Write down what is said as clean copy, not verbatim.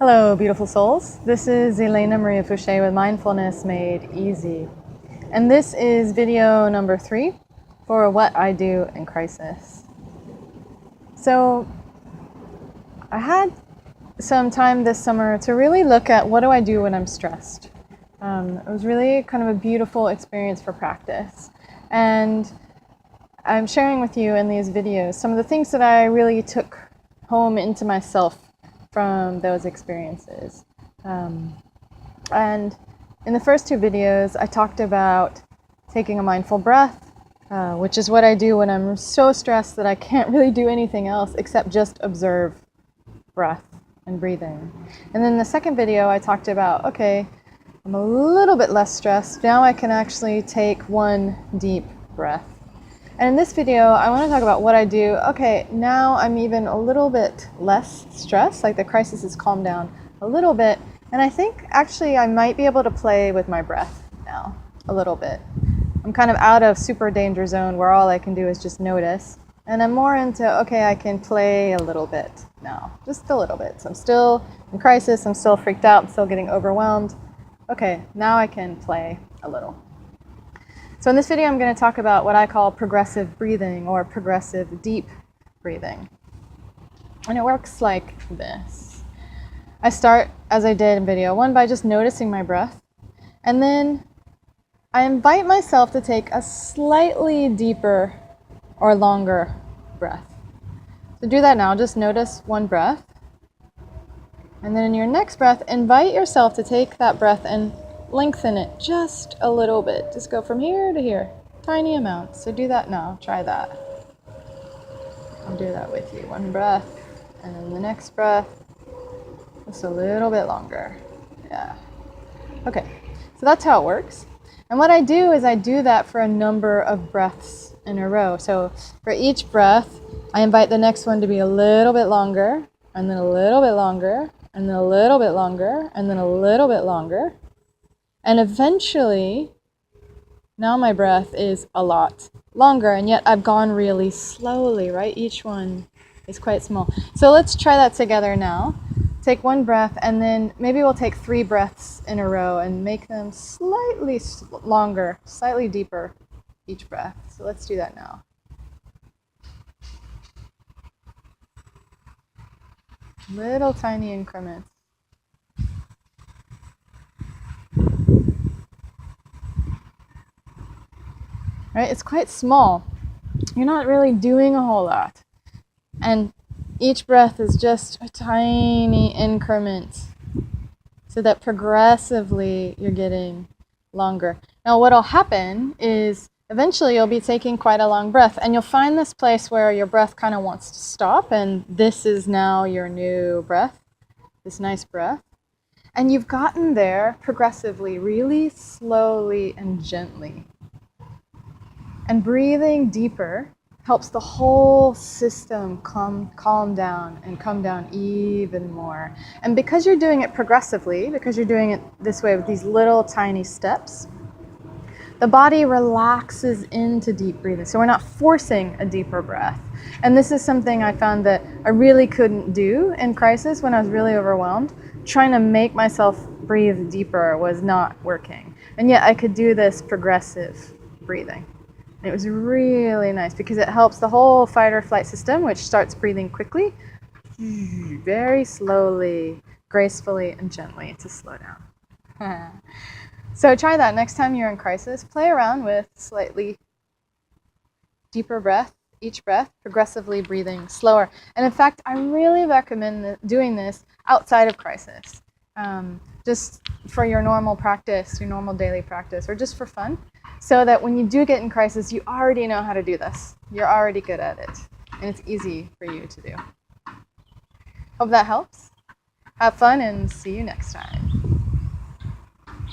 Hello, beautiful souls. This is Elena Maria Fouché with Mindfulness Made Easy. And this is video number 3 for what I do in crisis. So I had some time this summer to really look at what do I do when I'm stressed. It was really kind of a beautiful experience for practice. And I'm sharing with you in these videos some of the things that I really took home into myself from those experiences. And in the first 2 videos, I talked about taking a mindful breath, which is what I do when I'm so stressed that I can't really do anything else except just observe breath and breathing. And then in the second video, I talked about, okay, I'm a little bit less stressed. Now I can actually take one deep breath. And in this video, I want to talk about what I do. Okay, now I'm even a little bit less stressed, like the crisis has calmed down a little bit. And I think actually I might be able to play with my breath now a little bit. I'm kind of out of super danger zone where all I can do is just notice. And I'm more into, okay, I can play a little bit now, just a little bit. So I'm still in crisis, I'm still freaked out, I'm still getting overwhelmed. Okay, now I can play a little. So in this video, I'm going to talk about what I call progressive breathing or progressive deep breathing. And it works like this. I start, as I did in video 1, by just noticing my breath. And then I invite myself to take a slightly deeper or longer breath. So do that now. Just notice one breath. And then in your next breath, invite yourself to take that breath and lengthen it just a little bit. Just go from here to here, tiny amounts. So do that now. Try that. I'll do that with you. One breath, and then the next breath, just a little bit longer. Yeah. Okay, so that's how it works. And what I do is I do that for a number of breaths in a row. So for each breath, I invite the next one to be a little bit longer, and then a little bit longer, and then a little bit longer, and then a little bit longer. And eventually, now my breath is a lot longer, and yet I've gone really slowly, right? Each one is quite small. So let's try that together now. Take one breath, and then maybe we'll take 3 breaths in a row and make them slightly longer, slightly deeper each breath. So let's do that now. Little tiny increments. Right? It's quite small. You're not really doing a whole lot. And each breath is just a tiny increment so that progressively you're getting longer. Now what'll happen is eventually you'll be taking quite a long breath, and you'll find this place where your breath kind of wants to stop, and this is now your new breath, this nice breath. And you've gotten there progressively, really slowly and gently. And breathing deeper helps the whole system calm down and come down even more. And because you're doing it progressively, because you're doing it this way with these little tiny steps, the body relaxes into deep breathing. So we're not forcing a deeper breath. And this is something I found that I really couldn't do in crisis when I was really overwhelmed. Trying to make myself breathe deeper was not working. And yet I could do this progressive breathing. It was really nice because it helps the whole fight or flight system, which starts breathing quickly, very slowly, gracefully, and gently to slow down. So try that next time you're in crisis. Play around with slightly deeper breath, each breath, progressively breathing slower. And in fact, I really recommend doing this outside of crisis, just for your normal practice, your normal daily practice, or just for fun. So that when you do get in crisis, you already know how to do this. You're already good at it. And it's easy for you to do. Hope that helps. Have fun and see you next time.